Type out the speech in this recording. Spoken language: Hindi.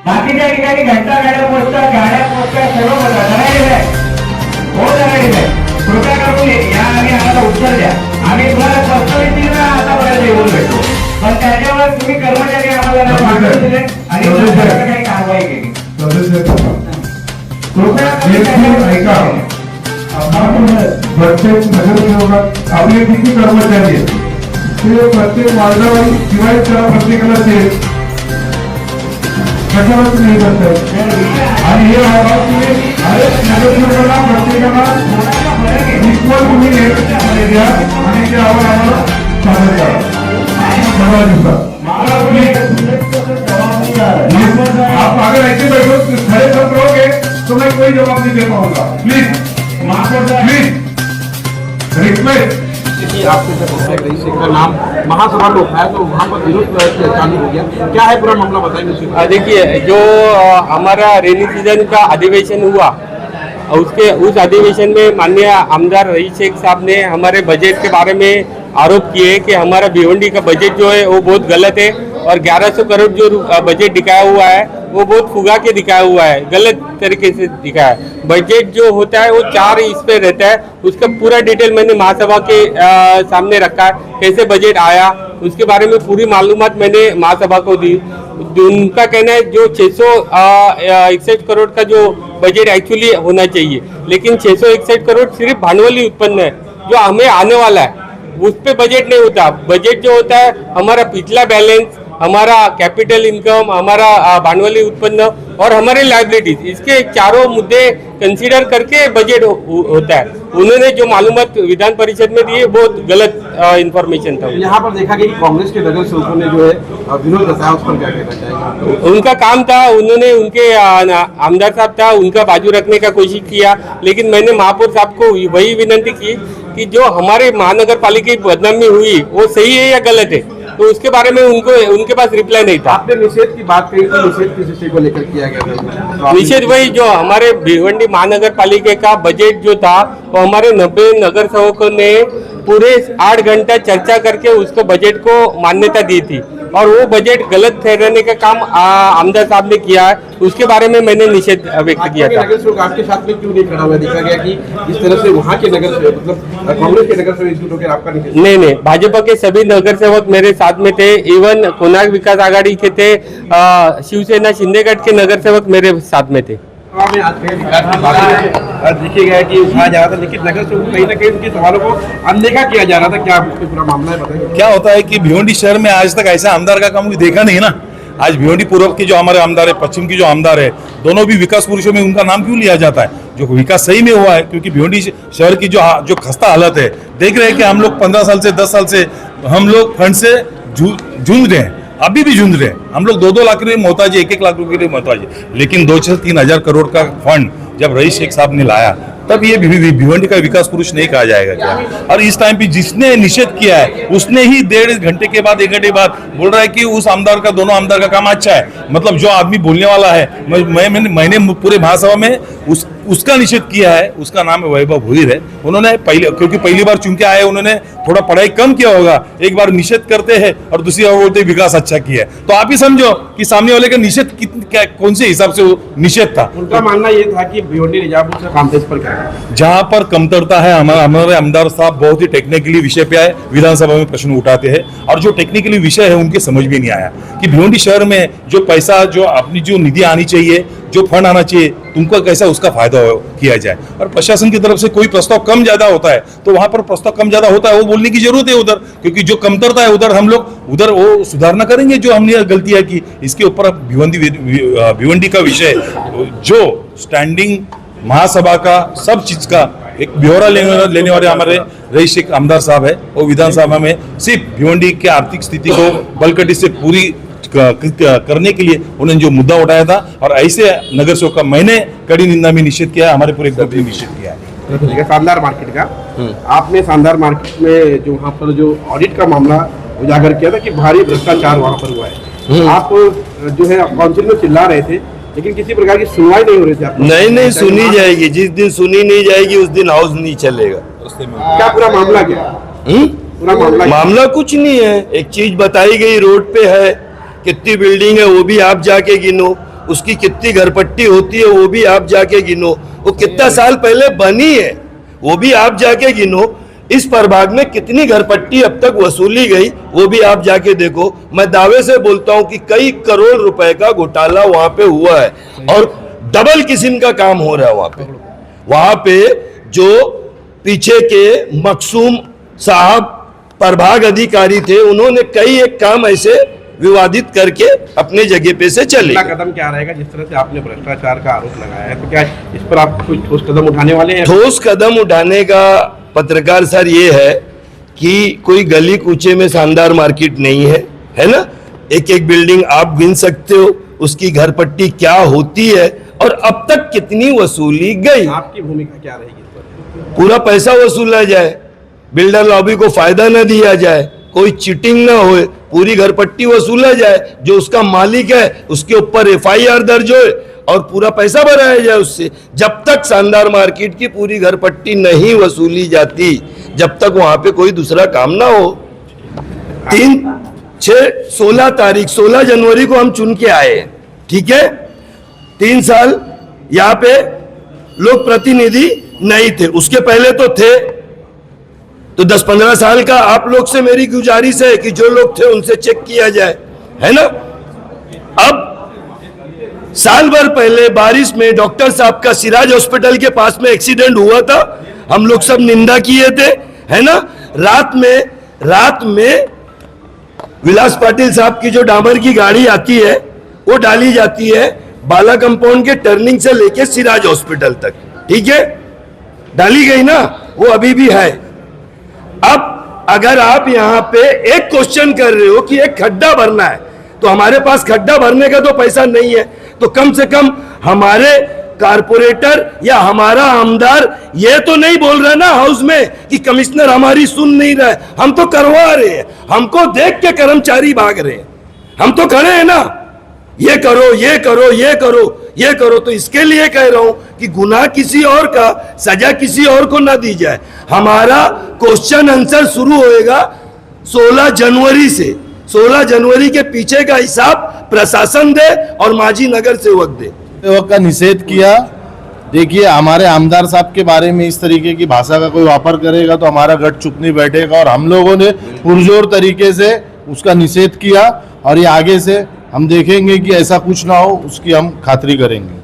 बाकीच्या ठिकाणी घंटा गाड्या पोचतात, गाड्या पोचतात, सर्व होतात. धनाढ्य आहे हो, धनाढ्य आहे. कृपया करून या आणि आम्हाला उत्तर द्या. आम्ही तुम्हाला स्पष्टपणे आतापर्यंत येऊन भेटतो, पण त्याच्यावर तुम्ही कर्मचारी आम्हाला मागणी दिले आणि काही कारवाई केली. ऐका, प्रत्येक नगरसेवकात आपले किती कर्मचारी आहेत ते प्रत्येक वार्डावर शिवाय त्याला प्रत्येकाला ते कशावर नाही करतात. आणि हे नगरसेवकाला प्रत्येकाला इक्वल तुम्ही द्या आणि ते आम्हाला सादर करा. आप अगर ऐसे बैठो खड़े सब रहोगे तो मैं कोई जवाब नहीं दे पाऊंगा. Please request. आपके का नाम महासभा में उठाया तो वहाँ पर विरोध चालू हो गया, क्या है पूरा मामला बताएंगे? देखिए, जो हमारा रेनी सीजन का अधिवेशन हुआ उस अधिवेशन में माननीय आमदार रईस शेख साहब ने हमारे बजट के बारे में आरोप किए कि हमारा भिवंडी का बजट जो है वो बहुत गलत है और 1100 करोड़ जो बजट दिखाया हुआ है वो बहुत फुगा के दिखाया हुआ है, गलत तरीके से दिखाया है. बजट जो होता है वो 4 इस पे रहता है, उसका पूरा डिटेल मैंने महासभा के सामने रखा है. कैसे बजट आया उसके बारे में पूरी मालूमात मैंने महासभा को दी. उनका कहना है जो 661 करोड़ का जो बजट एक्चुअली होना चाहिए, लेकिन 661 करोड़ सिर्फ भांडवली उत्पन्न है जो हमें आने वाला है, उस पे बजट नहीं होता. बजट जो होता है हमारा पिछला बैलेंस, हमारा कैपिटल इनकम, हमारा भांडवली उत्पन्न और हमारे लाइबिलिटीज, इसके चारों मुद्दे कंसीडर करके बजट होता है. उन्होंने जो मालूमात विधान परिषद में दी है बहुत गलत इंफॉर्मेशन था. यहाँ पर देखा गया कि कांग्रेस के नगर सेवकों ने जो है विरोध जताया, उस पर क्या कहना चाहेंगे? उनका काम था, उन्होंने उनके आमदार साहब था उनका बाजू रखने का कोशिश किया, लेकिन मैंने महापौर साहब को वही विनती की कि जो हमारे महानगर पालिका की बदनामी हुई वो सही है या गलत है, तो उसके बारे में उनके पास रिप्लाई नहीं था. आपने निषेध की बात कही थी, निषेध किस विषय को लेकर किया गया था? निषेध वही जो हमारे भिवंडी महानगर पालिका का बजट जो था वो हमारे 90 नगर सेवकों ने पूरे 8 घंटा चर्चा करके उसको बजट को मान्यता दी थी और वो बजट गलत ठहराने का काम आमदार साहब ने किया है. उसके बारे में मैंने निषेध व्यक्त किया था. नगर सेवक आपके साथ में क्यों नहीं खड़ा हुआ? देखा गया कि इस तरह से वहाँ के नगर सेवक मतलब कांग्रेस के नगर सेवक एकजुट होकर आपका नहीं, भाजपा के सभी नगर सेवक मेरे साथ में थे. इवन कोणार्क विकास आघाड़ी के थे, शिवसेना शिंदेगढ़ के नगर सेवक मेरे साथ में थे. देखिए गया कि उठाया जा रहा था, लेकिन नगर सेवक कहीं ना कहीं उनके सवालों को अनदेखा किया जा रहा था. क्या पूरा मामला है बताइए? क्या होता है कि भिवंडी शहर में आज तक ऐसा आमदार का काम देखा नहीं ना. आज भिवंडी पूर्व के जो हमारे आमदार है, पश्चिम की जो आमदार है, दोनों भी विकास पुरुषों में उनका नाम क्यों लिया जाता है? जो विकास सही में हुआ है, क्योंकि भिवंडी शहर की जो खस्ता हालत है, देख रहे हैं कि हम लोग 15 साल से 10 साल से हम लोग फंड से झूंझ रहे हैं, अभी भी झूंझ रहे हैं. हम लोग 2-2 लाख रुपये मोहताज है, 1-1 लाख रुपये के लिए मोहताज है. लेकिन 2 से 3 हजार करोड़ का फंड जब रईस शेख साहब ने लाया तब ये भिवंडी का विकास पुरुष नहीं कहा जाएगा क्या? और इस टाइम पे जिसने निषेध किया है उसने ही 1.5 घंटे के बाद 1 घंटे बाद बोल रहा है कि उस आमदार का, दोनों आमदार का काम अच्छा है. मतलब जो आदमी बोलने वाला है, मैंने पूरे महासभा में उसका निषेध किया है. उसका नाम है वैभव भोईर है. उन्होंने क्योंकि पहली बार चुन के आए, उन्होंने थोड़ा पढ़ाई कम किया होगा. एक बार निषेध करते हैं और दूसरी बार बोलते विकास अच्छा किया है. तो आप ही समझो कि सामने वाले का निषेध कौन से हिसाब से निषेध था. उनका मानना ये था कि भिवंडी निजामुल से काम पर क्या जहां पर कमतरता है, हमारे आमदार साहब बहुत ही टेक्निकली विषय पे आए, विधानसभा में प्रश्न उठाते हैं और जो टेक्निकली विषय है उनके समझ में नहीं आया कि भिवंडी शहर में जो पैसा, जो अपनी जो निधि आनी चाहिए, जो फंड आना चाहिए, तुमको कैसा उसका फायदा किया जाए. और प्रशासन की तरफ से कोई प्रस्ताव कम ज्यादा होता है तो वहां पर प्रस्ताव कम ज्यादा होता है, वो बोलने की जरूरत है उधर, क्योंकि जो कमतरता है उधर हम लोग उधर वो सुधारना करेंगे जो हमने गलतियां की. इसके ऊपर भिवंडी का विषय जो स्टैंडिंग महासभा का सब चीज का एक ब्यौरा लेने वाले हमारे रईस शेख आमदार साहब है. वो विधानसभा में सिर्फ भिवंडी की आर्थिक स्थिति को बलकटी से पूरी करने के लिए उन्होंने जो मुद्दा उठाया था और ऐसे नगर सेवक का मैंने कड़ी निंदा में निषेध किया है, हमारे पूरे ग्रुप ने निषेध किया है. शानदार मार्केट का आपने शानदार मार्केट में जो वहाँ पर जो ऑडिट का मामला उजागर किया था कि भारी भ्रष्टाचार वहाँ पर हुआ है. आप जो है काउंसिल में चिल्ला रहे थे, लेकिन किसी प्रकार की सुनवाई नहीं हो रही थी. नहीं सुनी जाएगी. जिस दिन सुनी नहीं जाएगी उस दिन हाउस नहीं चलेगा. क्या पूरा मामला क्या? पूरा मामला कुछ नहीं है. एक चीज बताई गई रोड पे है, कितनी बिल्डिंग है वो भी आप जाके गिनो. उसकी कितनी घरपट्टी होती है वो भी आप जाके गिनो, वो कितना साल पहले बनी है वो भी आप जाके गिनो, इस प्रभाग में कितनी घरपट्टी अब तक वसूली गई वो भी आप जाके देखो। मैं दावे से बोलता हूं कि कई करोड़ रुपए का घोटाला वहां पे हुआ है और डबल किस्म का काम हो रहा है वहां पे जो पीछे के मकसूम साहब प्रभाग अधिकारी थे उन्होंने कई एक काम ऐसे विवादित करके अपने जगह पे से चले। अगला कदम क्या रहेगा? जिस तरह से आपने भ्रष्टाचार का आरोप लगाया है, तो क्या इस पर आप कोई ठोस कदम उठाने वाले हैं? ठोस कदम उठाने का पत्रकार सर ये है कि कोई गली कूचे में शानदार मार्केट नहीं है ना? एक एक बिल्डिंग आप गिन सकते हो, उसकी घरपट्टी क्या होती है और अब तक कितनी वसूली गई। आपकी भूमिका क्या रहेगी इस पर? पूरा पैसा वसूला जाए, बिल्डर लॉबी को फायदा न दिया जाए, कोई चीटिंग ना होए, पूरी घरपट्टी वसूला जाए, जो उसका मालिक है उसके ऊपर FIR दर्ज होए और पूरा पैसा भराया जाए उससे। जब तक शानदार मार्केट की पूरी घरपट्टी नहीं वसूली जाती, जब तक वहां पे कोई दूसरा काम ना हो। 16 जनवरी को हम चुन के आए, ठीक है? 3 साल यहाँ पे लोग प्रतिनिधि नहीं थे, उसके पहले तो थे। तो 10-15 साल का आप लोग से मेरी गुजारिश है कि जो लोग थे उनसे चेक किया जाए, है ना? अब साल भर पहले बारिश में डॉक्टर साहब का सिराज हॉस्पिटल के पास में एक्सीडेंट हुआ था, हम लोग सब निंदा किए थे, है ना? रात में विलास पाटिल साहब की जो डामर की गाड़ी आती है वो डाली जाती है बाला कंपाउंड के टर्निंग से लेके सिराज हॉस्पिटल तक, ठीक है? डाली गई ना, वो अभी भी है। अब अगर आप यहाँ पे एक क्वेश्चन कर रहे हो कि एक खड्डा भरना है, तो हमारे पास खड्डा भरने का तो पैसा नहीं है, तो कम से कम हमारे कारपोरेटर या हमारा आमदार ये तो नहीं बोल रहा ना हाउस में कि कमिश्नर हमारी सुन नहीं रहा है, हम तो करवा रहे हैं, हमको देख के कर्मचारी भाग रहे हैं, हम तो खड़े हैं ना, ये करो ये करो ये करो ये करो। तो इसके लिए कह रहा हूं कि गुनाह किसी और का, सजा किसी और को ना दी जाए। हमारा क्वेश्चन आंसर शुरू होएगा 16 जनवरी से। 16 जनवरी के पीछे का हिसाब प्रशासन दे और मांझी नगर सेवक दे। सेवक का निषेध किया। देखिए, हमारे आमदार साहब के बारे में इस तरीके की भाषा का कोई वापर करेगा तो हमारा गट चुप नहीं बैठेगा, और हम लोगों ने पुरजोर तरीके से उसका निषेध किया और ये आगे से हम देखेंगे कि ऐसा कुछ ना हो, उसकी हम खातिरी करेंगे।